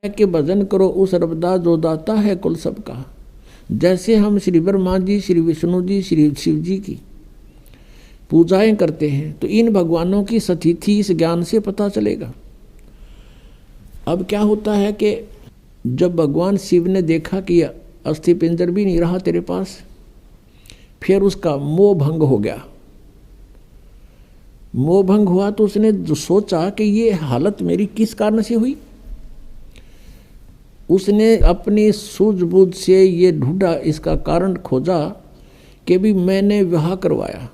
कि भजन करो उस रबदा जो दाता है कुल सबका। जैसे हम श्री ब्रह्मा जी, श्री विष्णु जी, श्री शिव जी की पूजाएं करते हैं तो इन भगवानों की सतिथि इस ज्ञान से पता चलेगा। अब क्या होता है कि जब भगवान शिव ने देखा कि अस्थि पिंजर भी नहीं रहा तेरे पास, फिर उसका मोह भंग हो गया। मोह भंग हुआ तो उसने जो सोचा कि ये हालत मेरी किस कारण से हुई। उसने अपनी सूझबूझ से ये ढूंढा, इसका कारण खोजा कि भी मैंने विवाह करवाया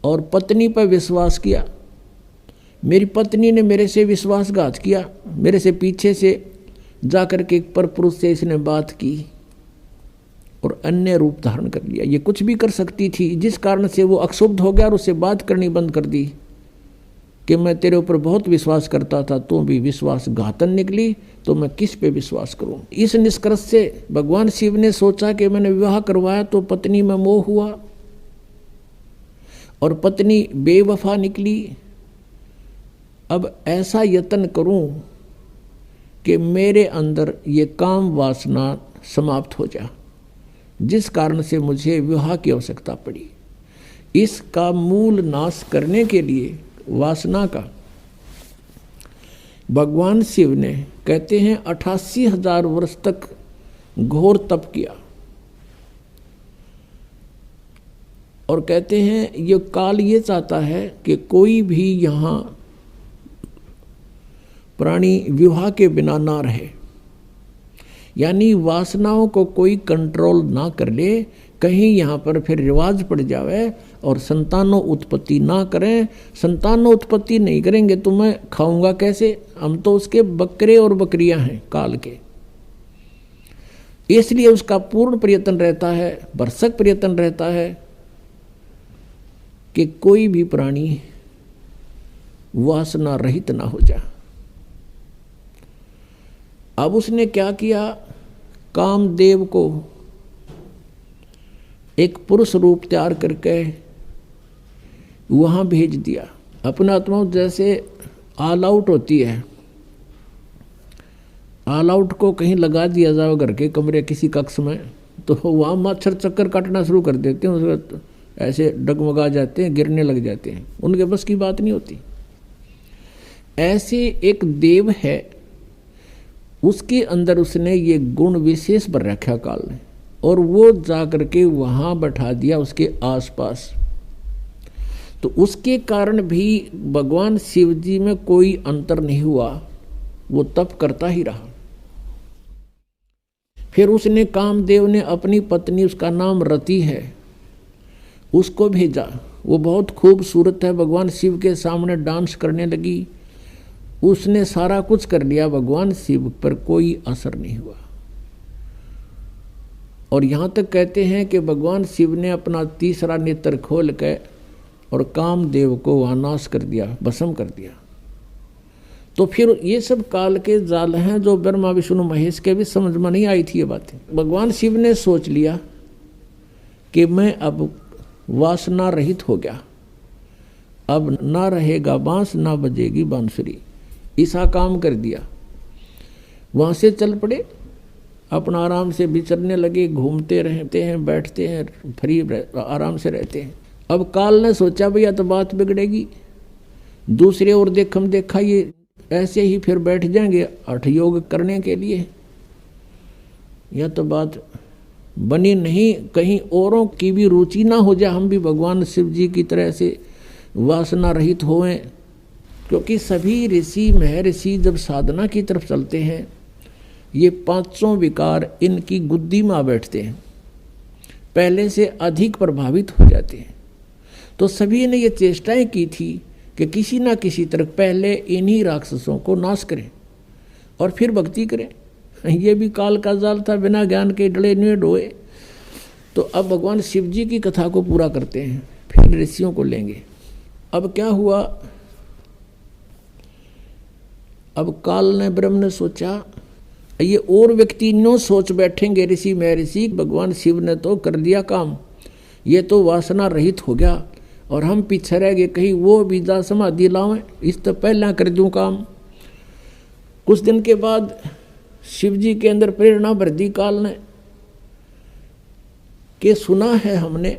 और पत्नी पर विश्वास किया। मेरी पत्नी ने मेरे से विश्वासघात किया, मेरे से पीछे से जाकर के एक परपुरुष से इसने बात की और अन्य रूप धारण कर लिया। ये कुछ भी कर सकती थी, जिस कारण से वो अक्षुब्ध हो गया और उससे बात करनी बंद कर दी कि मैं तेरे ऊपर बहुत विश्वास करता था, तू भी विश्वासघातन निकली, तो मैं किस पे विश्वास करूं। इस निष्कर्ष से भगवान शिव ने सोचा कि मैंने विवाह करवाया तो पत्नी में मोह हुआ और पत्नी बेवफा निकली। अब ऐसा यत्न करूं कि मेरे अंदर ये काम वासना समाप्त हो जाए, जिस कारण से मुझे विवाह की आवश्यकता पड़ी। इसका मूल नाश करने के लिए वासना का भगवान शिव ने कहते हैं 88,000 वर्ष तक घोर तप किया और कहते हैं ये काल ये चाहता है कि कोई भी यहाँ प्राणी विवाह के बिना ना रहे, यानी वासनाओं को कोई कंट्रोल ना कर ले, कहीं यहाँ पर फिर रिवाज पड़ जावे और संतानों उत्पत्ति ना करें। संतानों उत्पत्ति नहीं करेंगे तो मैं खाऊंगा कैसे, हम तो उसके बकरे और बकरियां हैं काल के। इसलिए उसका पूर्ण प्रयत्न रहता है, भरसक प्रयत्न रहता है कि कोई भी प्राणी वासना रहित ना हो जाए। अब उसने क्या किया, कामदेव को एक पुरुष रूप तैयार करके वहां भेज दिया। अपना आत्मा जैसे ऑल आउट होती है, ऑल आउट को कहीं लगा दिया जाए घर के कमरे किसी कक्ष में, तो वहाँ मच्छर चक्कर काटना शुरू कर देते हैं, उसको ऐसे डगमगा जाते हैं, गिरने लग जाते हैं, उनके बस की बात नहीं होती। ऐसे एक देव है, उसके अंदर उसने ये गुण विशेष पर रखा काल ने, और वो जाकर के वहाँ बैठा दिया उसके आसपास। तो उसके कारण भी भगवान शिव जी में कोई अंतर नहीं हुआ, वो तप करता ही रहा। फिर उसने कामदेव ने अपनी पत्नी, उसका नाम रति है, उसको भेजा। वो बहुत खूबसूरत है, भगवान शिव के सामने डांस करने लगी। उसने सारा कुछ कर लिया, भगवान शिव पर कोई असर नहीं हुआ। और यहाँ तक कहते हैं कि भगवान शिव ने अपना तीसरा नेत्र खोल के और कामदेव को वहाँ नाश कर दिया, भस्म कर दिया। तो फिर ये सब काल के जाल हैं जो ब्रह्मा विष्णु महेश के भी समझ में नहीं आई थी ये बातें। भगवान शिव ने सोच लिया कि मैं अब वासना रहित हो गया, अब ना रहेगा बांस ना बजेगी बांसुरी, ऐसा काम कर दिया। वहाँ से चल पड़े, अपना आराम से विचरने लगे, घूमते रहते हैं, बैठते हैं, फ्री आराम से रहते हैं। अब काल ने सोचा भैया तो बात बिगड़ेगी, दूसरे और देखम देखा ये ऐसे ही फिर बैठ जाएंगे हठ योग करने के लिए, यह तो बात बनी नहीं। कहीं औरों की भी रुचि ना हो जाए, हम भी भगवान शिव जी की तरह से वासना रहित होएं। क्योंकि सभी ऋषि महर्षि जब साधना की तरफ चलते हैं, ये पांचों विकार इनकी गुद्दी में आ बैठते हैं, पहले से अधिक प्रभावित हो जाते हैं। तो सभी ने ये चेष्टाएं की थी कि किसी ना किसी तरह पहले इन्हीं राक्षसों को नाश करें और फिर भक्ति करें। ये भी काल का जाल था, बिना ज्ञान के डले नहीं डोए। तो अब भगवान शिव जी की कथा को पूरा करते हैं, फिर ऋषियों को लेंगे। अब क्या हुआ, अब काल ने ब्रह्म ने सोचा ये और व्यक्ति नो सोच बैठेंगे ऋषि महर्षि, भगवान शिव ने तो कर दिया काम, ये तो वासना रहित हो गया और हम पीछे रह गए, कहीं वो विद्या समाधि लावें, इस तो पहला कर दूं काम। कुछ दिन के बाद शिव जी के अंदर प्रेरणा भर दी काल ने कि सुना है हमने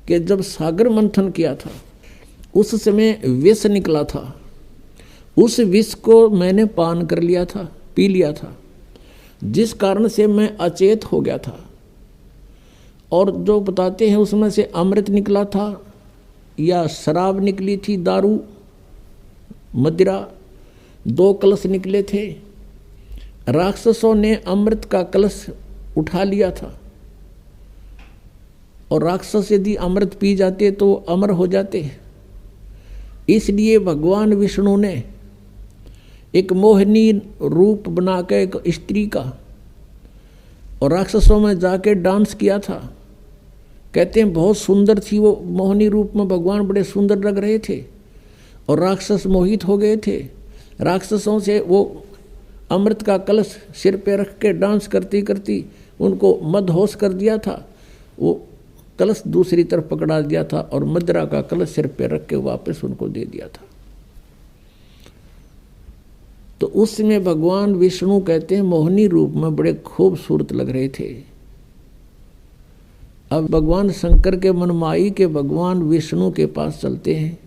कि जब सागर मंथन किया था उस समय विष निकला था, उस विष को मैंने पान कर लिया था, पी लिया था, जिस कारण से मैं अचेत हो गया था। और जो बताते हैं उसमें से अमृत निकला था या शराब निकली थी, दारू मदिरा, 2 कलश निकले थे। राक्षसों ने अमृत का कलश उठा लिया था और राक्षस यदि अमृत पी जाते तो अमर हो जाते। इसलिए भगवान विष्णु ने एक मोहिनी रूप बनाकर एक स्त्री का और राक्षसों में जाके डांस किया था। कहते हैं बहुत सुंदर थी वो मोहिनी रूप में, भगवान बड़े सुंदर लग रहे थे और राक्षस मोहित हो गए थे। राक्षसों से वो अमृत का कलश सिर पे रख के डांस करती करती उनको मदहोश कर दिया था। वो कलश दूसरी तरफ पकड़ा दिया था और मदिरा का कलश सिर पे रख के वापस उनको दे दिया था। तो उस समय भगवान विष्णु कहते हैं मोहिनी रूप में बड़े खूबसूरत लग रहे थे। अब भगवान शंकर के मनमाई के भगवान विष्णु के पास चलते हैं,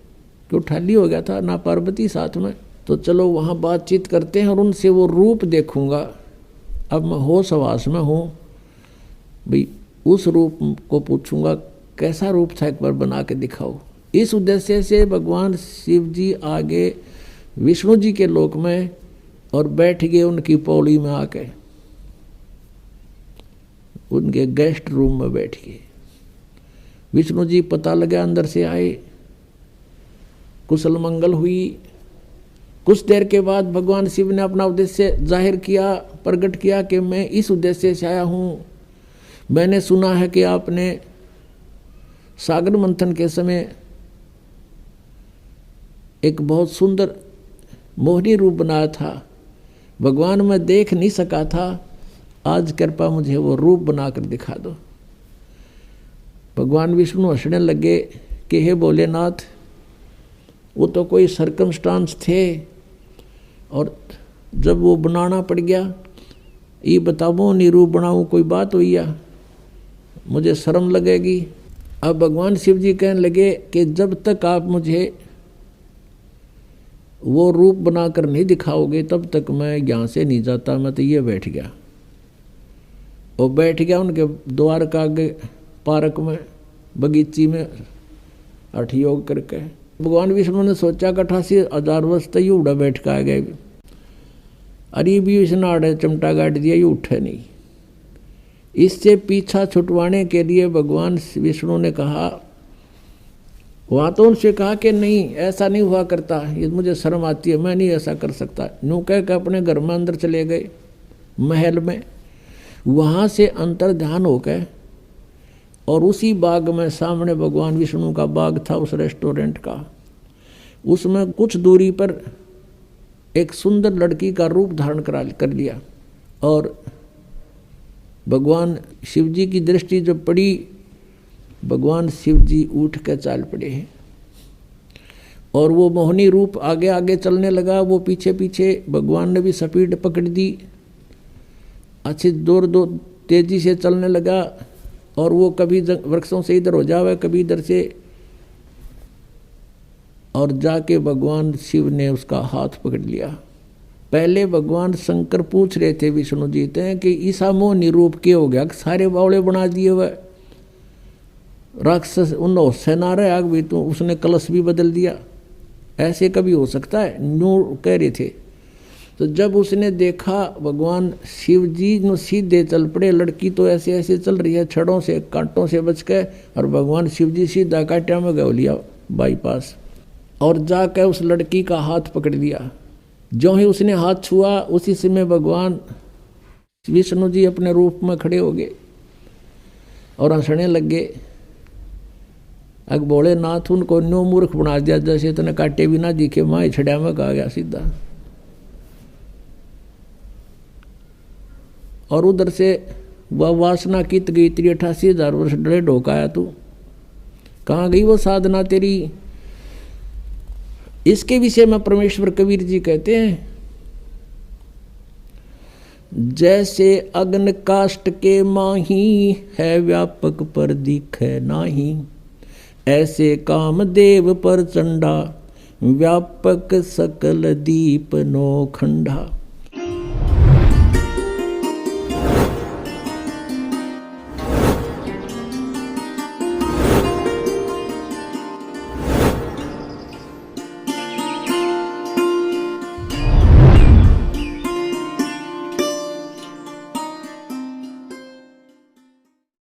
क्यों ठाली हो गया था ना पार्वती साथ में, तो चलो वहाँ बातचीत करते हैं और उनसे वो रूप देखूंगा। अब मैं होश हवास में हूँ भाई, उस रूप को पूछूंगा कैसा रूप था, एक बार बना के दिखाओ। इस उद्देश्य से भगवान शिव जी आगे विष्णु जी के लोक में और बैठ गए उनकी पौड़ी में आके, उनके गेस्ट रूम में बैठ गए। विष्णु जी पता लगा अंदर से आए, कुशल मंगल हुई। कुछ देर के बाद भगवान शिव ने अपना उद्देश्य जाहिर किया, प्रकट किया कि मैं इस उद्देश्य से आया हूँ। मैंने सुना है कि आपने सागर मंथन के समय एक बहुत सुंदर मोहिनी रूप बनाया था। भगवान मैं देख नहीं सका था, आज कृपा मुझे वो रूप बनाकर दिखा दो। भगवान विष्णु हंसने लगे कि हे भोलेनाथ, वो तो कोई सर्कमस्टांस थे और जब वो बनाना पड़ गया, ये बताओ नहीं रूप बनाऊँ, कोई बात हुई या मुझे शर्म लगेगी। अब भगवान शिव जी कहने लगे कि जब तक आप मुझे वो रूप बनाकर नहीं दिखाओगे तब तक मैं यहाँ से नहीं जाता। मैं तो ये बैठ गया और बैठ गया उनके द्वार का आगे पार्क में, बगीची में हठ योग करके। भगवान विष्णु ने सोचा कि 88,000 वर्ष तक ये उड़ा बैठ का आ गए, अरे भी इसने आड़े चमटा गाड़ दिया, ये उठे नहीं। इससे पीछा छुटवाने के लिए भगवान विष्णु ने कहा, वहाँ तो उनसे कहा कि नहीं ऐसा नहीं हुआ करता, ये मुझे शर्म आती है, मैं नहीं ऐसा कर सकता। यूँ कह के अपने घर में अंदर चले गए महल में। वहाँ से अंतर ध्यान होकर और उसी बाग में, सामने भगवान विष्णु का बाग था उस रेस्टोरेंट का, उसमें कुछ दूरी पर एक सुंदर लड़की का रूप धारण कर लिया। और भगवान शिव जी की दृष्टि जब पड़ी, भगवान शिव जी उठ कर चाल पड़े हैं और वो मोहिनी रूप आगे आगे चलने लगा, वो पीछे पीछे। भगवान ने भी स्पीड पकड़ दी, अच्छी जोर दो तेजी से चलने लगा और वो कभी वृक्षों से इधर हो जावे, कभी इधर से, और जाके भगवान शिव ने उसका हाथ पकड़ लिया। पहले भगवान शंकर पूछ रहे थे विष्णु जी से कि ईसा मोहिनी रूप के हो गया, सारे बावड़े बना दिए हुए राक्षस, उन सेना रहे आग भी, तो उसने कलश भी बदल दिया, ऐसे कभी हो सकता है, न्यू कह रहे थे। तो जब उसने देखा भगवान शिव जी नो सीधे चल पड़े, लड़की तो ऐसे ऐसे चल रही है छड़ों से कांटों से बच के, और भगवान शिव जी सीधा कांटा में गौ लिया बाईपास और जाकर उस लड़की का हाथ पकड़ लिया। जो ही उसने हाथ छुआ उसी समय भगवान विष्णु जी अपने रूप में खड़े हो गए और हंसने लगे। अग भोलेनाथ उनको न्यू मूर्ख बना दिया, जैसे इतने काटे भी ना दिखे, माँ छड़िया में कहा गया सीधा। और उधर से वह वासना कित गई, 83,000 वर्ष डरे ढोकाया तू, कहाँ गई वो साधना तेरी। इसके विषय में परमेश्वर कबीर जी कहते हैं जैसे अग्न काष्ठ के माही, है व्यापक पर दिखे नाही। ऐसे कामदेव पर चंडा, व्यापक सकल दीप नो खंडा।